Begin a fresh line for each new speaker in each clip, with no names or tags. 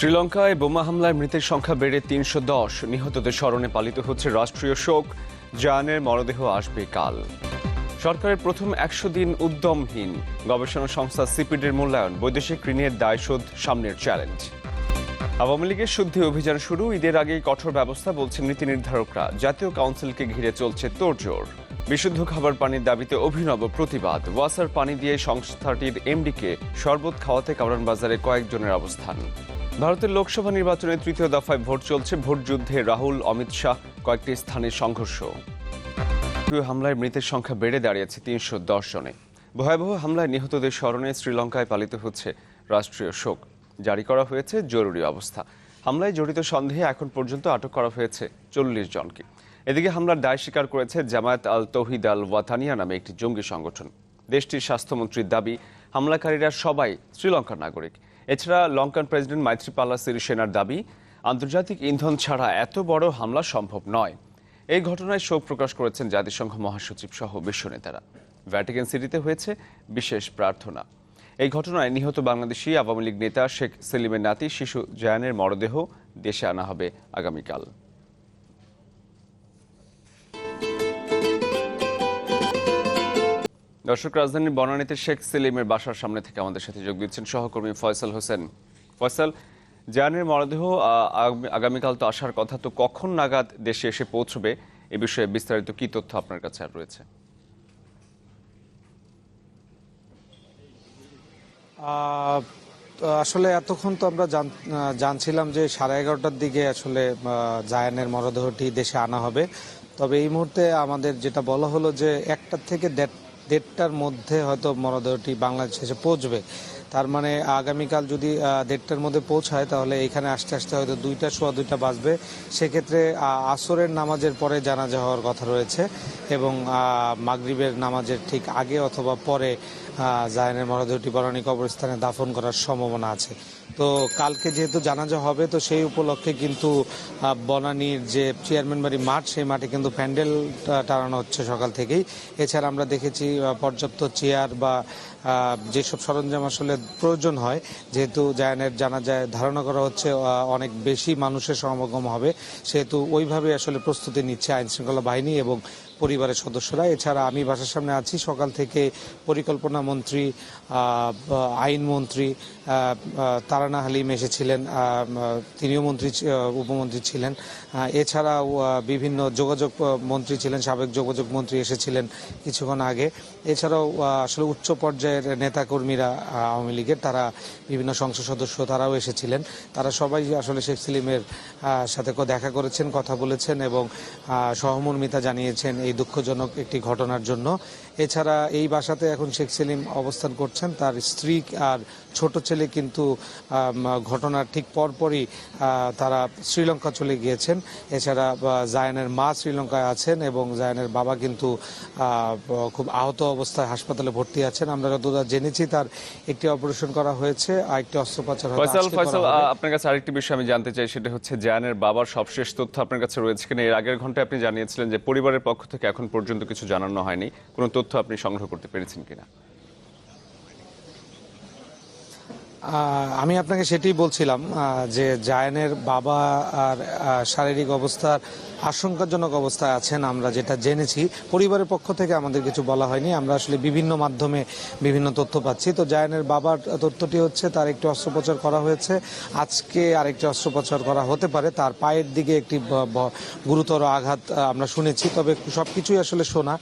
শ্রীলঙ্কায় বোমা হামলায় মৃতের সংখ্যা বেড়ে ৩১০। নিহতদের স্মরণে পালিত হচ্ছে রাষ্ট্রীয় শোক। জায়ানের মরদেহ আসবে কাল। সরকারের প্রথম ১০০ দিন উদ্যমহীন। গবেষণা সংস্থা সিপিডির মূল্যায়ন, বৈদেশিক ঋণের দায়শোধ সামনের চ্যালেঞ্জ। আওয়ামী লীগের শুদ্ধি অভিযান শুরু, ঈদের আগেই কঠোর ব্যবস্থা বলছেন নীতি নির্ধারকরা। জাতীয় কাউন্সিলকে ঘিরে চলছে তোড়জোড়। বিশুদ্ধ খাবার পানির দাবিতে অভিনব প্রতিবাদ। ওয়াসার পানি দিয়ে সংস্থাটির এমডিকে শরবত খাওয়াতে কারওয়ান বাজারে কয়েকজনের অবস্থান। ভারতের লোকসভা নির্বাচনের তৃতীয় দফায় ভোট চলছে। ভোট যুদ্ধে রাহুল, অমিত শাহ, কয়েকটি স্থানে সংঘর্ষ। হামলায় মৃতের সংখ্যা বেড়ে দাঁড়িয়েছে ৩১০ জনে। ভয়াবহ হামলায় নিহতদের স্মরণে শ্রীলঙ্কায় পালিত হচ্ছে রাষ্ট্রীয় শোক। জারি করা হয়েছে জরুরি অবস্থা। হামলায় জড়িত সন্দেহে এখন পর্যন্ত আটক করা হয়েছে ৪০ জনকে। এদিকে হামলার দায় স্বীকার করেছে জামায়াত আল তৌহিদ আল ওয়াতানিয়া নামে একটি জঙ্গি সংগঠন। দেশটির স্বাস্থ্যমন্ত্রীর দাবি, হামলাকারীরা সবাই শ্রীলঙ্কার নাগরিক। এছাড়া লঙ্কান প্রেসিডেন্ট মাইত্রিপালা সিরিসেনার দাবি, আন্তর্জাতিক ইন্ধন ছাড়া এত বড় হামলা সম্ভব নয়। এই ঘটনায় শোক প্রকাশ করেছেন জাতিসংঘ মহাসচিব সহ বিশ্ব নেতারা। ভ্যাটিকান সিটিতে হয়েছে বিশেষ প্রার্থনা। এই ঘটনায় নিহত বাংলাদেশি আওয়ামী লীগ নেতা শেখ সেলিমের নাতি শিশু জায়ানের মরদেহ দেশে আনা হবে আগামীকাল। দর্শক, রাজধানীর বনানীতে শেখ সেলিমের বাসার সামনে থেকে আমাদের সাথে যোগ দিচ্ছেন সহকর্মী ফয়সাল হোসেন। ফয়সাল, জায়ানের মরদেহ আগামীকাল তো আসার কথা, তো কখন নাগাদ দেশে এসে পৌঁছবে, এ বিষয়ে বিস্তারিত কি তথ্য আপনার কাছে আর রয়েছে?
আসলে এতক্ষণ তো আমরা জানছিলাম যে 11:30টার দিকে আসলে জায়ানের মরদেহটি দেশে আনা হবে। তবে এই মুহূর্তে আমাদের যেটা বলা হলো যে 1টা থেকে 1:30টার মধ্যে হয়তো মরদেহটি বাংলাদেশে এসে পৌঁছবে। তার মানে আগামীকাল যদি 1:30টার মধ্যে পৌঁছায় তাহলে এখানে আসতে আসতে হয়তো 2টা সোয়া 2টা বাজবে। সেক্ষেত্রে আসরের নামাজের পরে জানাজা হওয়ার কথা রয়েছে এবং মাগরিবের নামাজের ঠিক আগে অথবা পরে জায়ানের মরদেহটি বনানী কবরস্থানে দাফন করার সম্ভাবনা আছে। তো কালকে যেহেতু জানাজা হবে, তো সেই উপলক্ষে কিন্তু বনানীর যে চেয়ারম্যান বাড়ি মাঠ, সেই মাঠে কিন্তু প্যান্ডেল টানানো হচ্ছে সকাল থেকেই। এছাড়া আমরা দেখেছি পর্যাপ্ত চেয়ার বা যেসব সরঞ্জাম আসলে প্রয়োজন হয়, যেহেতু জায়ানের জানাজায় ধারণা করা হচ্ছে অনেক বেশি মানুষের সমাগম হবে, সেহেতু ওইভাবে আসলে প্রস্তুতি নিচ্ছে আইনশৃঙ্খলা বাহিনী এবং পরিবারের সদস্যরা। এছাড়া আমি বাসার সামনে আছি, সকাল থেকে পরিকল্পনা মন্ত্রী, আইনমন্ত্রী তারানা হালিম এসেছিলেন, তিনিও উপমন্ত্রী ছিলেন। এছাড়াও বিভিন্ন যোগাযোগ মন্ত্রী ছিলেন, সাবেক যোগাযোগ মন্ত্রী এসেছিলেন কিছুক্ষণ আগে। এছাড়াও আসলে উচ্চ পর্যায়ের নেতাকর্মীরা আওয়ামী লীগের, তারা বিভিন্ন সংসদ সদস্য, তারাও এসেছিলেন। তারা সবাই আসলে শেখ সেলিমের সাথে দেখা করেছেন, কথা বলেছেন এবং সহমর্মিতা জানিয়েছেন এই দুঃখজনক একটি ঘটনার জন্য। এছাড়া এই বাসাতে এখন শেখ সেলিম অবস্থান করছেন। তার স্ত্রী আর ছোট ছেলে কিন্তু ঘটনার ঠিক পরপরই তারা শ্রীলঙ্কা চলে গিয়েছেন। এছাড়া জায়ানের মা শ্রীলঙ্কায় আছেন এবং জায়ানের বাবা কিন্তু খুব আহত অবস্থায় হাসপাতালে ভর্তি আছেন। আমরা যতটা জেনেছি তার একটি অপারেশন করা হয়েছে, আর একটি অস্ত্রোপচার
ফয়সাল, আপনার কাছে আরেকটি বিষয় আমি জানতে চাই, সেটা হচ্ছে জায়ানের বাবার সবশেষ তথ্য আপনার কাছে রয়েছে কিনা? এর আগের ঘন্টায় আপনি জানিয়েছিলেন যে পরিবারের পক্ষ থেকে এখন পর্যন্ত কিছু জানানো হয়নি, কোনো তথ্য আপনি সংগ্রহ করতে পেরেছেন কিনা?
আমি আপনাকে সেটাই বলছিলাম যে জায়ানের বাবা আর শারীরিক অবস্থার আশঙ্কাজনক অবস্থায় আছেন। আমরা যেটা জেনেছি, পরিবারের পক্ষ থেকে আমাদের কিছু বলা হয়নি, আমরা আসলে বিভিন্ন মাধ্যমে বিভিন্ন তথ্য পাচ্ছি। তো জায়ানের বাবার তথ্যটি হচ্ছে তার একটি অস্ত্রোপচার করা হয়েছে, আজকে আরেকটি অস্ত্রোপচার করা হতে পারে। তার পায়ের দিকে একটি গুরুতর আঘাত আমরা শুনেছি, তবে সবকিছুই আসলে শোনা।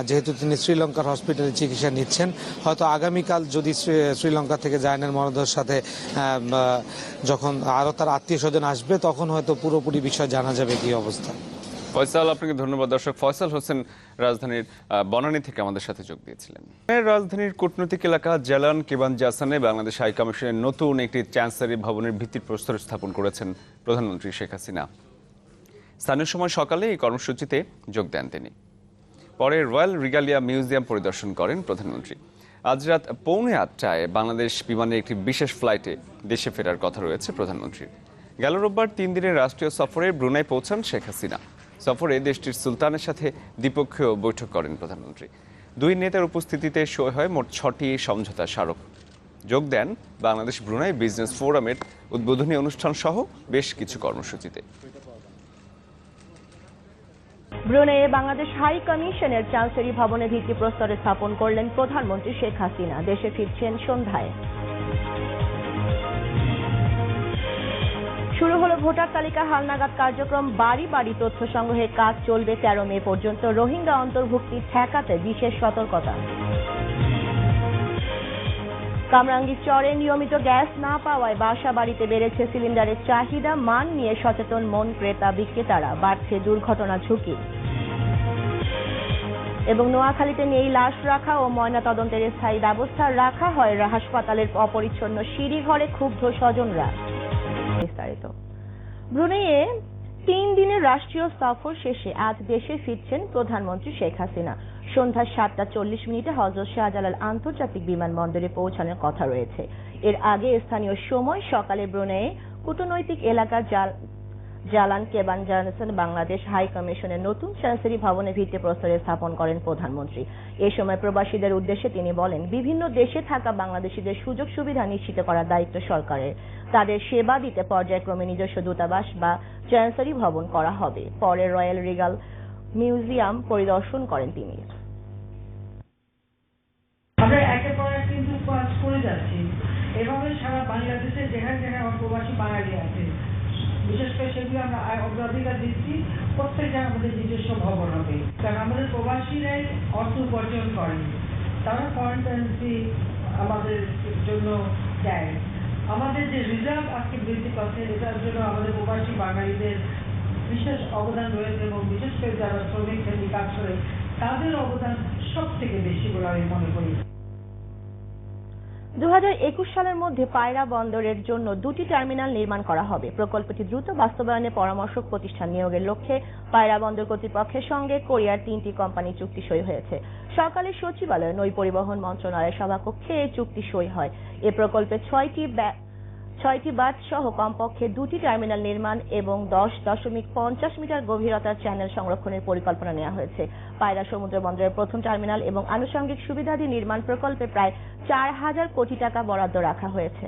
যেহেতু তিনি শ্রীলঙ্কার হসপিটালে চিকিৎসা নিচ্ছেন, হয়তো আগামীকাল যদি শ্রীলঙ্কা থেকে জায়ানের মরদেহের সাথে যখন আরও তার আত্মীয় স্বজন আসবে, তখন হয়তো পুরোপুরি বিষয় জানা যাবে কি অবস্থা।
ফয়সাল, আপনাকে ধন্যবাদ। দর্শক, ফয়সাল হোসেন রাজধানীর বনানী থেকে আমাদের সাথে যোগ দিয়েছিলেন। রাজধানীর কূটনৈতিক এলাকা জালান কেবানজাসানে বাংলাদেশ হাই কমিশনের নতুন একটি চ্যান্সেলরি ভবনের ভিত্তিপ্রস্তর স্থাপন করেছেন প্রধানমন্ত্রী শেখ হাসিনা। স্থানীয় সময় সকালে এই কর্মসূচিতে যোগ দেন তিনি। পরে রয়্যাল রিগালিয়া মিউজিয়াম পরিদর্শন করেন প্রধানমন্ত্রী। আজ রাত 7:45টায় বাংলাদেশ বিমানের একটি বিশেষ ফ্লাইটে দেশে ফেরার কথা রয়েছে প্রধানমন্ত্রীর। গেল রোববার 3 দিনের রাষ্ট্রীয় সফরে ব্রুনাই পৌঁছান শেখ হাসিনা। সফরে দেশটির সুলতানের সাথে দ্বিপক্ষীয় বৈঠক করেন প্রধানমন্ত্রী। দুই নেতার উপস্থিতিতে সই হয় মোট 6টি সমঝোতা স্মারক। যোগ দেন বাংলাদেশ ব্রুনাই বিজনেস ফোরামের উদ্বোধনী অনুষ্ঠান সহ বেশ কিছু কর্মসূচিতে।
ব্রুনেইয়ে বাংলাদেশ হাই কমিশনের চান্সেরি ভবনে ভিত্তিপ্রস্তর স্থাপন করলেন প্রধানমন্ত্রী শেখ হাসিনা। দেশে ফিরছেন সন্ধ্যায়। শুরু হলো ভোটার তালিকা হালনাগাদ কার্যক্রম। বাড়ি বাড়ি তথ্য সংগ্রহের কাজ চলবে 13 মে পর্যন্ত। রোহিঙ্গা অন্তর্ভুক্তি ঠেকাতে বিশেষ সতর্কতা। কামরাঙ্গীরচরে নিয়মিত গ্যাস না পাওয়ায় বাসা বাড়িতে বেড়েছে সিলিন্ডারের চাহিদা। মান নিয়ে সচেতন মন ক্রেতা বিক্রেতারা। বাড়ছে দুর্ঘটনা ঝুঁকি। এবং নোয়াখালীতে নেই লাশ রাখা ও ময়না তদন্তের স্থায়ী ব্যবস্থা। রাখা হয় হাসপাতালের অপরিচ্ছন্ন সিঁড়ি ঘরে, ক্ষুব্ধ স্বজনরা। বিস্তারিত। ব্রুনেইয়ে 3 দিনের রাষ্ট্রীয় সফর শেষে আজ দেশে ফিরছেন প্রধানমন্ত্রী শেখ হাসিনা। সন্ধ্যা 7:40 হযরত শাহজালাল আন্তর্জাতিক বিমানবন্দরে পৌঁছানোর কথা রয়েছে। এর আগে স্থানীয় সময় সকালে ব্রুনেইয়ে কূটনৈতিক এলাকার জালান কেবান জানসন বাংলাদেশ হাই কমিশনের নতুন চান্সেরি ভবনে ভিত্তিপ্রস্তর স্থাপন করেন প্রধানমন্ত্রী। এ সময় প্রবাসীদের উদ্দেশ্যে তিনি বলেন, বিভিন্ন দেশে থাকা বাংলাদেশিদের সুযোগ সুবিধা নিশ্চিত করার দায়িত্ব সরকারের। তাদের সেবা দিতে পর্যায়ক্রমে নিজস্ব দূতাবাস বা চান্সেরি ভবন করা হবে। পরে রয়্যাল রিগাল মিউজিয়াম পরিদর্শন করেন তিনি।
আমরা একের পর এক কিন্তু কাজ করে যাচ্ছি। এভাবে সারা বাংলাদেশে যেখানে যেখানে আমার প্রবাসী বাঙালি আছে, বিশেষ করে সেগুলো আমরা অগ্রাধিকার দিচ্ছি। প্রত্যেকটা আমাদের নিজস্ব ভবন হবে, কারণ আমাদের প্রবাসীরাই অর্থ উপার্জন করেন। তারা ফরেন কারেন্সি আমাদের জন্য দেয়। আমাদের যে রিজার্ভ আজকে বৃদ্ধি পাচ্ছে, এটার জন্য আমাদের প্রবাসী বাঙালিদের বিশেষ অবদান রয়েছে এবং বিশেষ করে যারা শ্রমিক শ্রেণী কাজ করে তাদের অবদান সব থেকে বেশি বলে আমি মনে করি।
2021 সালের মধ্যে পায়রা বন্দরের জন্য 2টি টার্মিনাল নির্মাণ করা হবে। প্রকল্পটি দ্রুত বাস্তবায়নে পরামর্শক প্রতিষ্ঠান নিয়োগের লক্ষ্যে পায়রা বন্দর কর্তৃপক্ষের সঙ্গে কোরিয়ার 3টি কোম্পানি চুক্তি সই হয়েছে। সকালে সচিবালয়ে নৌ পরিবহন মন্ত্রণালয়ের সভাকক্ষে এই চুক্তি সই হয়। এ প্রকল্পে 6টি বাঁধ সহ কমপক্ষে 2টি টার্মিনাল নির্মাণ এবং 10.50 মিটার গভীরতার চ্যানেল সংরক্ষণের পরিকল্পনা নেওয়া হয়েছে। পায়রা সমুদ্র বন্দরের প্রথম টার্মিনাল এবং আনুষঙ্গিক সুবিধাদি নির্মাণ প্রকল্পে প্রায় 4000 কোটি টাকা বরাদ্দ রাখা হয়েছে।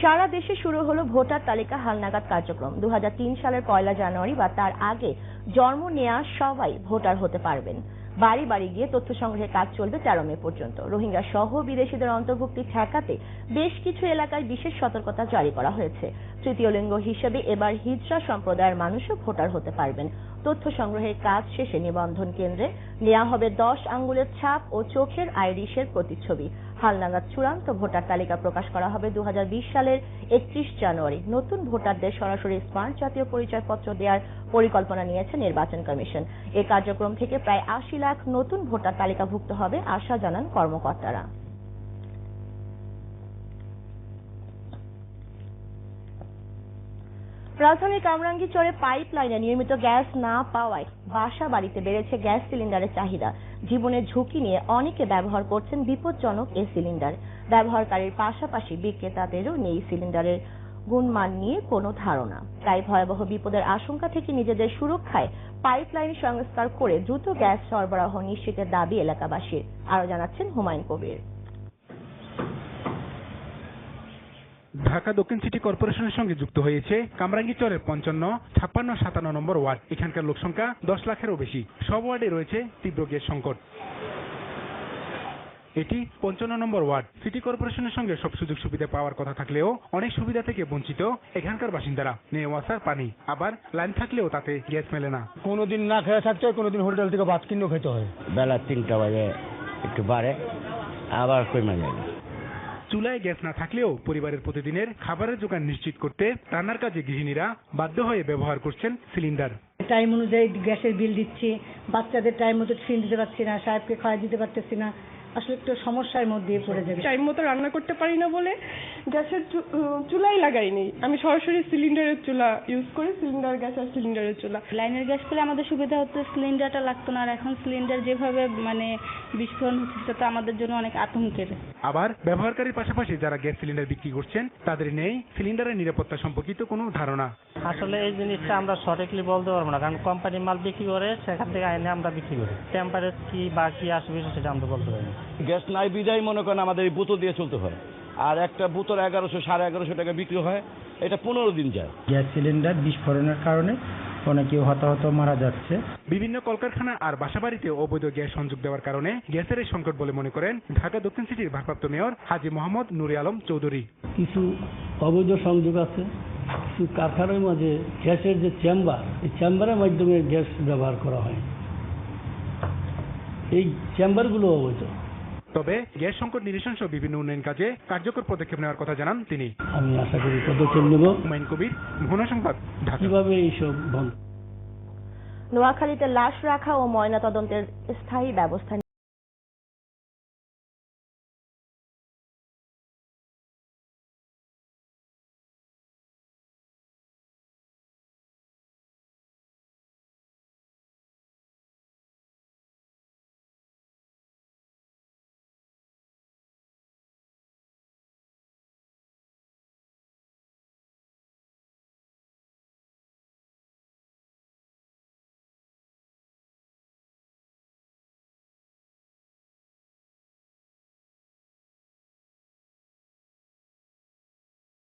সারা দেশে শুরু হলো ভোটার তালিকা হালনাগাদ কার্যক্রম। 2003 সালের 1 জানুয়ারি বা তার আগে জন্ম নেওয়া সবাই ভোটার হতে পারবেন। বাড়ি বাড়ি গিয়ে তথ্য সংগ্রহের কাজ চলবে 13 মে পর্যন্ত। রোহিঙ্গা সহ বিদেশিদের অন্তর্ভুক্তি ঠেকাতে বেশ কিছু এলাকায় বিশেষ সতর্কতা জারি করা হয়েছে। তৃতীয় লিঙ্গ হিসেবে এবার হিজড়া সম্প্রদায়ের মানুষও ভোটার হতে পারবেন। তথ্য সংগ্রহের কাজ শেষে নিবন্ধন কেন্দ্রে নেওয়া হবে 10 আঙ্গুলের ছাপ ও চোখের আইরিশের প্রতিচ্ছবি। হালনাগাদ চূড়ান্ত ভোটার তালিকা প্রকাশ করা হবে 2020 সালের 31 জানুয়ারি। নতুন ভোটারদের সরাসরি স্মার্ট জাতীয় পরিচয়পত্র দেওয়ার পরিকল্পনা নিয়েছে নির্বাচন কমিশন। এই কার্যক্রম থেকে প্রায় 80 লাখ নতুন ভোটার তালিকাভুক্ত হবে আশা জানান কর্মকর্তারা। রাজধানীর কামরাঙ্গীরচরে পাইপ লাইনে নিয়মিত গ্যাস না পাওয়ায় বাসা বাড়িতে বেড়েছে গ্যাস সিলিন্ডারের চাহিদা। জীবনের ঝুঁকি নিয়ে অনেকে ব্যবহার করছেন বিপজ্জনক এই সিলিন্ডার। ব্যবহারকারীর পাশাপাশি বিক্রেতাদেরও নেই সিলিন্ডারের গুণমান নিয়ে কোনো ধারণা। তাই ভয়াবহ বিপদের আশঙ্কা থেকে নিজেদের সুরক্ষায় পাইপ লাইন সংস্কার করে দ্রুত গ্যাস সরবরাহ নিশ্চিতের দাবি এলাকাবাসীর। আরো জানাচ্ছেন হুমায়ুন কবির।
ঢাকা দক্ষিণ সিটি কর্পোরেশনের সঙ্গে যুক্ত হয়েছে কামরাঙ্গীরচরের 55, 56, 57 নম্বর ওয়ার্ড। এখানকার লোকসংখ্যা 10 লাখেরও বেশি। সব ওয়ার্ডে রয়েছে তীব্র গ্যাস সংকট। এটি 55 নম্বর ওয়ার্ড। সিটি কর্পোরেশনের সঙ্গে সব সুযোগ সুবিধা পাওয়ার কথা থাকলেও অনেক সুবিধা থেকে বঞ্চিত এখানকার বাসিন্দারা। নেই ওয়াসার পানি, আবার লাইন থাকলেও তাতে গ্যাস মেলে না।
কোনোদিন না খেয়ে থাকতে হয়, কোনোদিন হোটেল থেকে ভাত কিনেও খেতে হয়।
বেলা 3টা বাজে একটু বাড়ে, আবার কমে যায়।
চুলায় গ্যাস না থাকলেও পরিবারের প্রতিদিনের খাবারের জোগান নিশ্চিত করতে রান্নার কাজে গৃহিণীরা বাধ্য হয়ে ব্যবহার করছেন সিলিন্ডার।
টাইম অনুযায়ী গ্যাসের বিল দিচ্ছি, বাচ্চাদের টাইম মতো টিফিন দিতে পারছি না, সাহেবকে খাওয়া দিতে পারতেছি না। আসলে একটু সমস্যার মধ্যে পড়ে যাবে।
টাইম মতো রান্না করতে পারি না বলে গ্যাসের চুলাই লাগাইনি, আমি সরাসরি সিলিন্ডারের চুলা ইউজ করি। সিলিন্ডার গ্যাস আর সিলিন্ডারের চুলা।
লাইনের গ্যাস পেলে আমাদের সুবিধা হতো, সিলিন্ডারটা লাগতো না। আর এখন সিলিন্ডার যেভাবে বিস্ফোরণ হচ্ছে সেটা তো আমাদের জন্য অনেক আতঙ্কের।
আবার ব্যবহারকারীর পাশাপাশি যারা গ্যাস সিলিন্ডার বিক্রি করছেন তাদের নেই সিলিন্ডারের নিরাপত্তা সম্পর্কিত কোনো ধারণা।
আসলে এই জিনিসটা আমরা সঠিকলি বলতে পারবো না, কারণ কোম্পানি মাল বিক্রি করে সেখান থেকে আইনে আমরা বিক্রি করি। টেম্পারেচার কি বা কি আসবে সেটা আমরা বলতে পারি না।
গ্যাস নাই বিদায় মনে করেন আমাদের এই বোতল দিয়ে চলতে হয়, আর একটা বোতল 1100 1150 টাকা বিক্রি হয়, এটা 15 দিন যায়।
গ্যাস সিলিন্ডার বিস্ফোরণের কারণে অনেকে হতাহত মারা যাচ্ছে।
বিভিন্ন কলকারখানা আর বাসাবাড়িতে অবৈধ গ্যাস সংযোগ দেওয়ার কারণে গ্যাসের এই সংকট বলে মনে করেন ঢাকা দক্ষিণ সিটির ভারপ্রাপ্ত মেয়র হাজী মোহাম্মদ নুরে আলম চৌধুরী।
কিছু অবৈধ সংযোগ আছে, কিছু কারখানার মাঝে গ্যাসের যে চেম্বার, এই চেম্বারের মাধ্যমে গ্যাস ব্যবহার করা হয়, এই চেম্বারগুলো অবৈধ।
তবে গ্যাস সংকট নিরসন সহ বিভিন্ন উন্নয়ন কাজে কার্যকর পদক্ষেপ নেওয়ার কথা জানান তিনি।
আমি আশা করি পদক্ষেপ নেব।
হুমায়ুন কবির, মোহনা সংবাদ, ঢাকা।
কিভাবে এইসব বন্ধ।
নোয়াখালীতে লাশ রাখা ও ময়নাতদন্তের স্থায়ী ব্যবস্থা